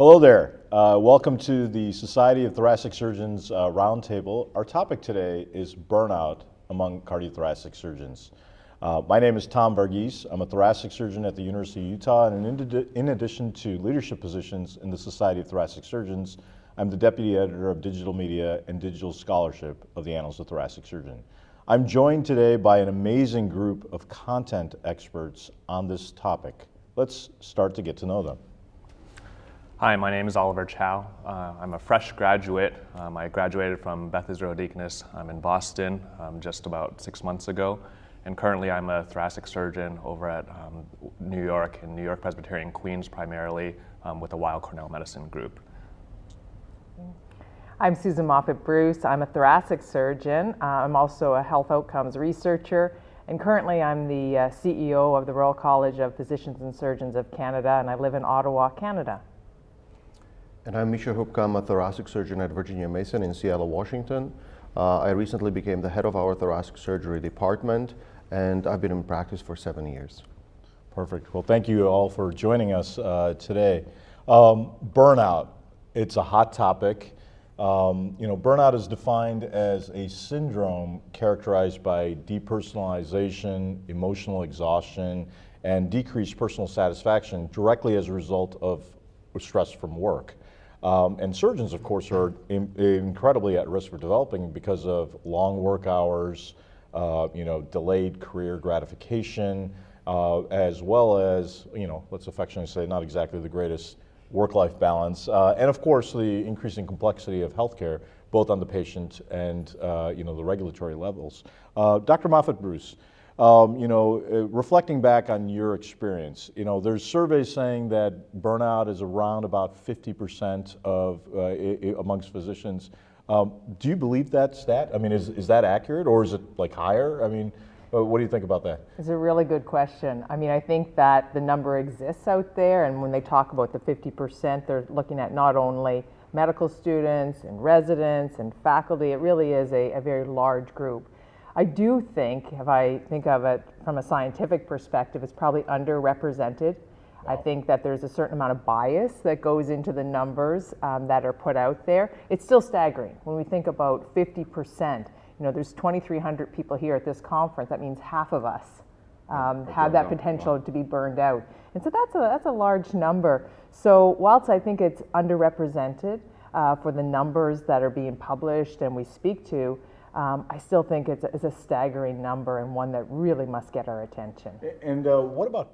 Hello there. Welcome to the Society of Thoracic Surgeons Roundtable. Our topic today is burnout among cardiothoracic surgeons. My name is Tom Varghese. I'm a thoracic surgeon at the University of Utah, and in addition to leadership positions in the Society of Thoracic Surgeons, I'm the Deputy Editor of Digital Media and Digital Scholarship of the Annals of Thoracic Surgeon. I'm joined today by an amazing group of content experts on this topic. Let's start to get to know them. Hi, my name is Oliver Chow. I'm a fresh graduate. I graduated from Beth Israel Deaconess. I'm in Boston just about 6 months ago, and currently I'm a thoracic surgeon over at New York, in New York Presbyterian Queens primarily, with the Weill Cornell Medicine group. I'm Susan Moffatt-Bruce. I'm a thoracic surgeon. I'm also a health outcomes researcher, and currently I'm the CEO of the Royal College of Physicians and Surgeons of Canada, and I live in Ottawa, Canada. And I'm Michal Hubka. I'm a thoracic surgeon at Virginia Mason in Seattle, Washington. I recently became the head of our thoracic surgery department, and I've been in practice for 7 years. Perfect. Well, thank you all for joining us today. Burnout, it's a hot topic. Burnout is defined as a syndrome characterized by depersonalization, emotional exhaustion, and decreased personal satisfaction directly as a result of stress from work. And surgeons, of course, are incredibly at risk for developing because of long work hours, delayed career gratification, as well as, let's affectionately say, not exactly the greatest work-life balance, and of course the increasing complexity of healthcare, both on the patient and the regulatory levels. Dr. Moffatt-Bruce, reflecting back on your experience, there's surveys saying that burnout is around about 50% of amongst physicians. Do you believe that stat? I mean, is that accurate, or is it like higher? I mean, what do you think about that? It's a really good question. I mean, I think that the number exists out there, and when they talk about the 50%, they're looking at not only medical students and residents and faculty. It really is a very large group. I do think, if I think of it from a scientific perspective, it's probably underrepresented. Wow. I think that there's a certain amount of bias that goes into the numbers that are put out there. It's still staggering. When we think about 50%, there's 2,300 people here at this conference. That means half of us have that potential to be burned out. And so that's a large number. So whilst I think it's underrepresented for the numbers that are being published and we speak to, I still think it's a staggering number, and one that really must get our attention. And what about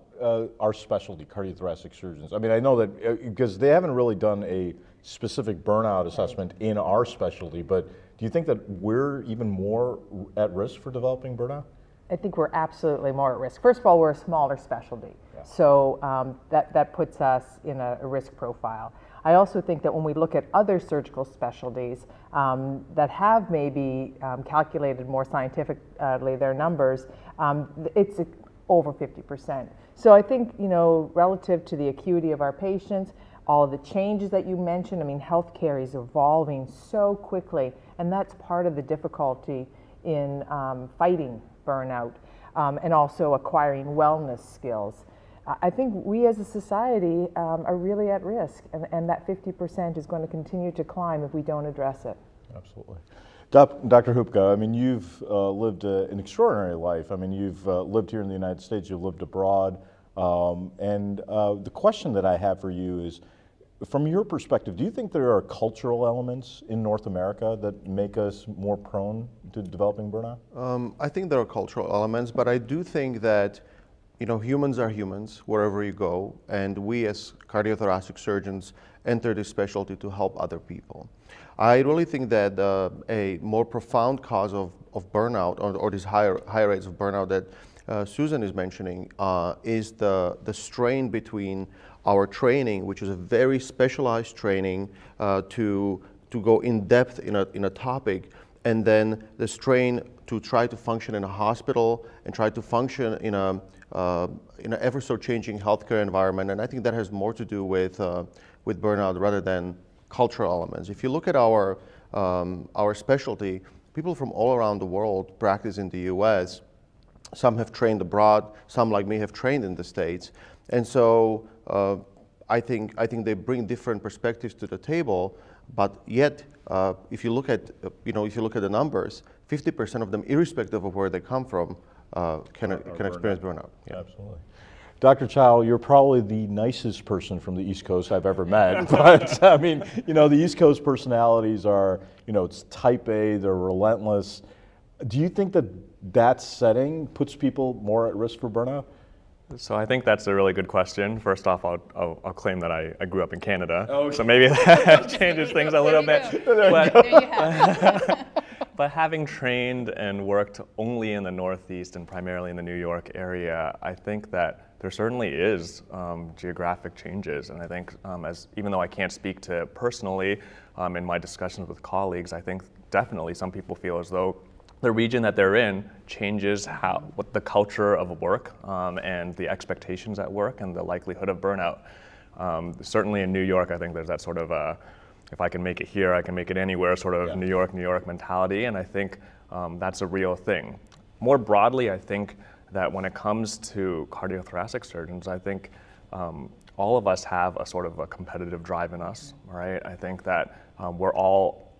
our specialty, cardiothoracic surgeons? I mean, I know that because they haven't really done a specific burnout assessment in our specialty, but do you think that we're even more at risk for developing burnout? I think we're absolutely more at risk. First of all, we're a smaller specialty, so that puts us in a risk profile. I also think that when we look at other surgical specialties that have maybe calculated more scientifically their numbers, it's over 50%. So I think, relative to the acuity of our patients, all of the changes that you mentioned, I mean, healthcare is evolving so quickly, and that's part of the difficulty in fighting burnout and also acquiring wellness skills. I think we as a society are really at risk, and that 50% is going to continue to climb if we don't address it. Absolutely. Dr. Hubka, I mean, you've lived an extraordinary life. I mean, you've lived here in the United States, you've lived abroad, and the question that I have for you is, from your perspective, do you think there are cultural elements in North America that make us more prone to developing burnout? I think there are cultural elements, but I do think that humans are humans wherever you go, and we as cardiothoracic surgeons enter this specialty to help other people. I really think that a more profound cause of burnout, or these higher rates of burnout that Susan is mentioning, is the strain between our training, which is a very specialized training to go in depth in a topic, and then the strain to try to function in a hospital and try to function in an ever so changing healthcare environment. And I think that has more to do with burnout rather than cultural elements. If you look at our specialty, people from all around the world practice in the US. Some have trained abroad, some like me have trained in the States. And so I think they bring different perspectives to the table, but yet if you look at the numbers, 50% of them, irrespective of where they come from, can experience burnout. Yeah. Absolutely. Dr. Chow, you're probably the nicest person from the East Coast I've ever met. But I mean, the East Coast personalities are, it's type A, they're relentless. Do you think that setting puts people more at risk for burnout? So I think that's a really good question. First off, I'll claim that I grew up in Canada, so maybe that changes things a little bit. But having trained and worked only in the Northeast and primarily in the New York area, I think that there certainly is geographic changes. And I think even though I can't speak to personally in my discussions with colleagues, I think definitely some people feel as though the region that they're in changes what the culture of work and the expectations at work and the likelihood of burnout. Certainly in New York, I think there's that sort of if I can make it here, I can make it anywhere sort of New York mentality, and I think that's a real thing. More broadly, I think that when it comes to cardiothoracic surgeons, I think all of us have a sort of a competitive drive in us, right? I think that we're all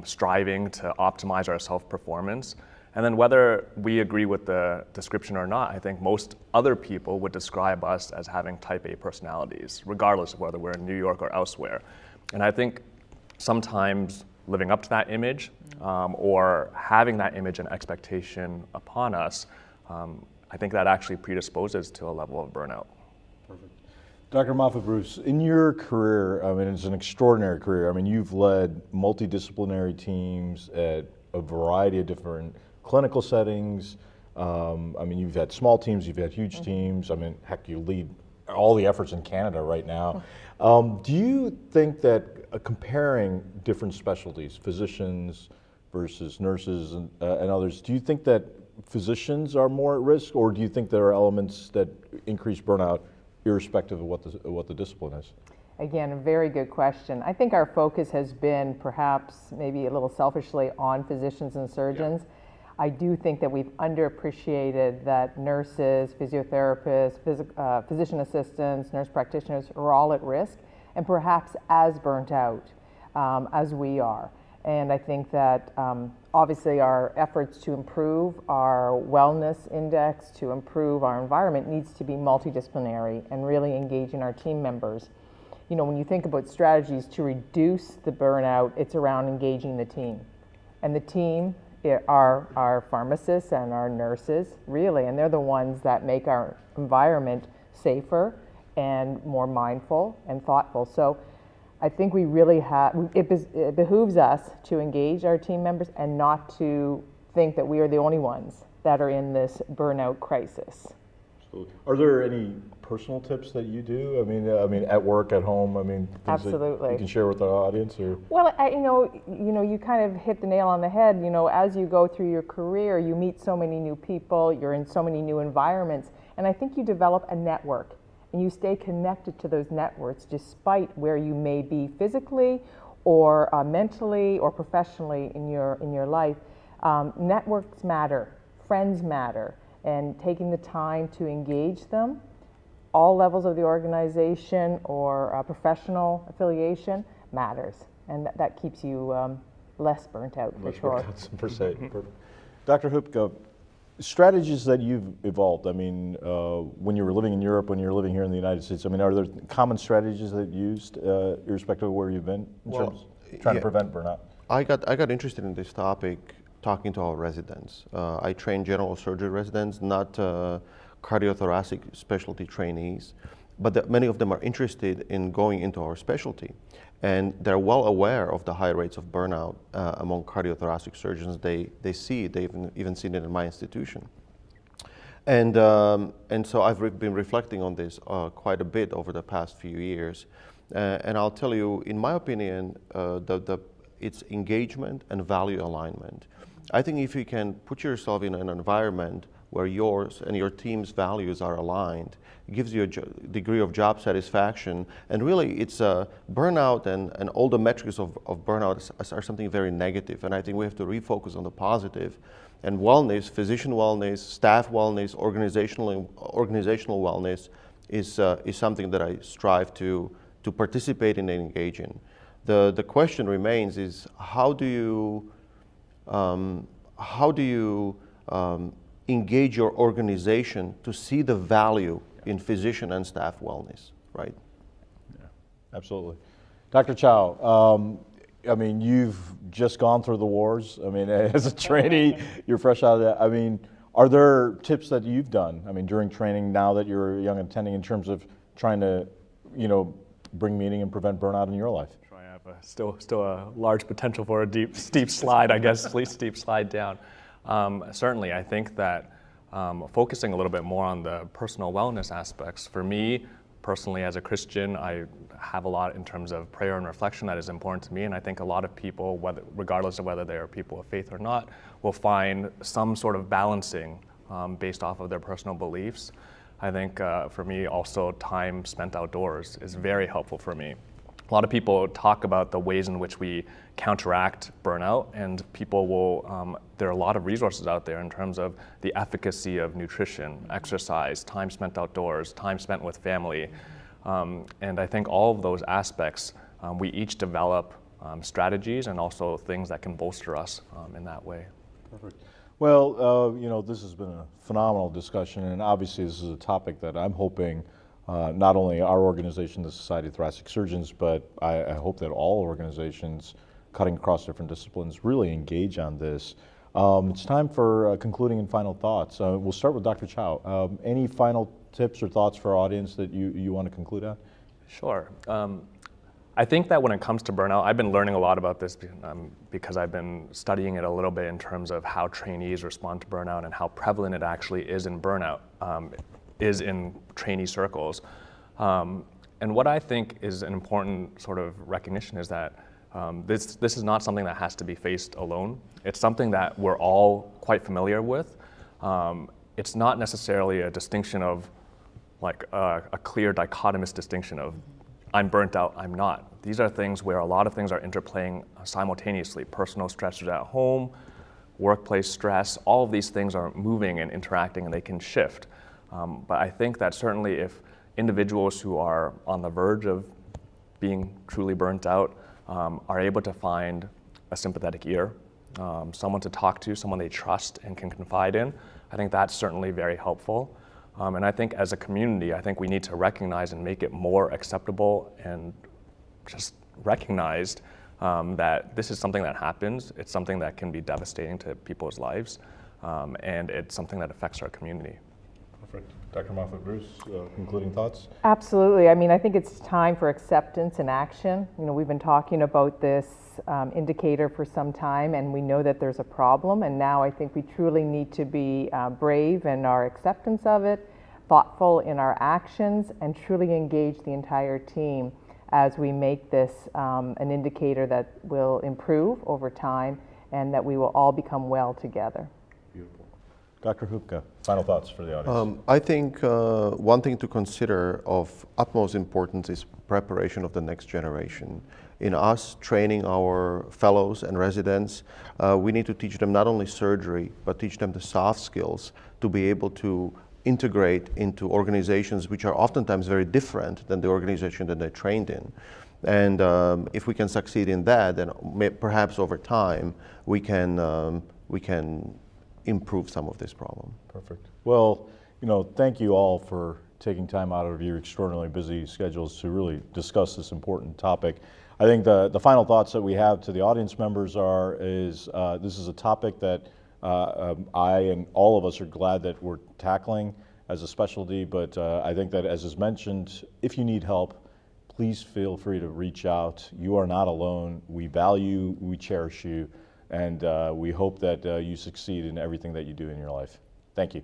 striving to optimize our self-performance. And then whether we agree with the description or not, I think most other people would describe us as having type A personalities, regardless of whether we're in New York or elsewhere. And I think sometimes living up to that image or having that image and expectation upon us, I think that actually predisposes to a level of burnout. Perfect. Dr. Moffatt-Bruce, in your career, I mean, it's an extraordinary career. I mean, you've led multidisciplinary teams at a variety of different clinical settings. I mean, you've had small teams, you've had huge teams. I mean, heck, you lead all the efforts in Canada right now. Do you think that comparing different specialties, physicians versus nurses and others, do you think that physicians are more at risk, or do you think there are elements that increase burnout irrespective of what the discipline is? Again, a very good question. I think our focus has been perhaps maybe a little selfishly on physicians and surgeons. Yeah. I do think that we've underappreciated that nurses, physiotherapists, physician assistants, nurse practitioners are all at risk and perhaps as burnt out as we are. And I think that obviously our efforts to improve our wellness index, to improve our environment needs to be multidisciplinary and really engaging our team members. When you think about strategies to reduce the burnout, it's around engaging the team. And the team are our pharmacists and our nurses, really, and they're the ones that make our environment safer and more mindful and thoughtful. So I think we really have, it behooves us to engage our team members and not to think that we are the only ones that are in this burnout crisis. Absolutely. Are there any personal tips that you do? I mean, at work, at home. I mean, things absolutely. That you can share with the audience, or? Well, you kind of hit the nail on the head. As you go through your career, you meet so many new people. You're in so many new environments, and I think you develop a network, and you stay connected to those networks despite where you may be physically, or mentally, or professionally in your life. Networks matter. Friends matter. And taking the time to engage them, all levels of the organization or professional affiliation matters, and that keeps you less burnt out, for sure. Per se. Dr. Hubka, strategies that you've evolved, I mean, when you were living in Europe, when you were living here in the United States, I mean, are there common strategies that you used, irrespective of where you've been, in terms of trying to prevent burnout? I got interested in this topic talking to our residents. I train general surgery residents, not cardiothoracic specialty trainees, but many of them are interested in going into our specialty. And they're well aware of the high rates of burnout among cardiothoracic surgeons. They've even seen it in my institution. And so I've been reflecting on this quite a bit over the past few years. And I'll tell you, in my opinion, it's engagement and value alignment. I think if you can put yourself in an environment where yours and your team's values are aligned, it gives you a degree of job satisfaction. And really, it's burnout and all the metrics of burnout are something very negative. And I think we have to refocus on the positive. And wellness, physician wellness, staff wellness, organizational wellness is something that I strive to participate in and engage in. The question remains is how do you engage your organization to see the value in physician and staff wellness, right? Yeah, absolutely. Dr. Chow, I mean, you've just gone through the wars. I mean, as a trainee, you're fresh out of that. I mean, are there tips that you've done, I mean, during training now that you're a young attending in terms of trying to, bring meaning and prevent burnout in your life? I have still a large potential for a steep slide, I guess, steep slide down. Certainly, I think that focusing a little bit more on the personal wellness aspects. For me, personally, as a Christian, I have a lot in terms of prayer and reflection that is important to me, and I think a lot of people, regardless of whether they are people of faith or not, will find some sort of balancing based off of their personal beliefs. I think for me also time spent outdoors is very helpful for me. A lot of people talk about the ways in which we counteract burnout, and people will, there are a lot of resources out there in terms of the efficacy of nutrition, exercise, time spent outdoors, time spent with family. And I think all of those aspects, we each develop strategies and also things that can bolster us in that way. Perfect. Well, this has been a phenomenal discussion, and obviously this is a topic that I'm hoping not only our organization, the Society of Thoracic Surgeons, but I hope that all organizations cutting across different disciplines really engage on this. It's time for concluding and final thoughts. We'll start with Dr. Chow. Any final tips or thoughts for our audience that you want to conclude on? Sure. I think that when it comes to burnout, I've been learning a lot about this because I've been studying it a little bit in terms of how trainees respond to burnout and how prevalent it actually is in burnout, is in trainee circles. And what I think is an important sort of recognition is that this is not something that has to be faced alone. It's something that we're all quite familiar with. It's not necessarily a distinction of like a clear dichotomous distinction of I'm burnt out, I'm not. These are things where a lot of things are interplaying simultaneously. Personal stressors at home, workplace stress, all of these things are moving and interacting and they can shift. But I think that certainly if individuals who are on the verge of being truly burnt out are able to find a sympathetic ear, someone to talk to, someone they trust and can confide in, I think that's certainly very helpful. And I think as a community, I think we need to recognize and make it more acceptable and just recognized that this is something that happens. It's something that can be devastating to people's lives, and it's something that affects our community. Perfect. Dr. Moffatt-Bruce, concluding thoughts? Absolutely. I mean, I think it's time for acceptance and action. We've been talking about this indicator for some time, and we know that there's a problem, and now I think we truly need to be brave in our acceptance of it, thoughtful in our actions, and truly engage the entire team as we make this an indicator that will improve over time and that we will all become well together. Beautiful. Dr. Hubka, final thoughts for the audience. I think one thing to consider of utmost importance is preparation of the next generation. In us training our fellows and residents, we need to teach them not only surgery, but teach them the soft skills to be able to integrate into organizations which are oftentimes very different than the organization that they trained in. And if we can succeed in that, then perhaps over time we can improve some of this problem. Perfect. Well, thank you all for taking time out of your extraordinarily busy schedules to really discuss this important topic. I think the final thoughts that we have to the audience members is this is a topic that I and all of us are glad that we're tackling as a specialty, but I think that, as is mentioned, if you need help, please feel free to reach out. You are not alone. We value, we cherish you, and we hope that you succeed in everything that you do in your life. Thank you.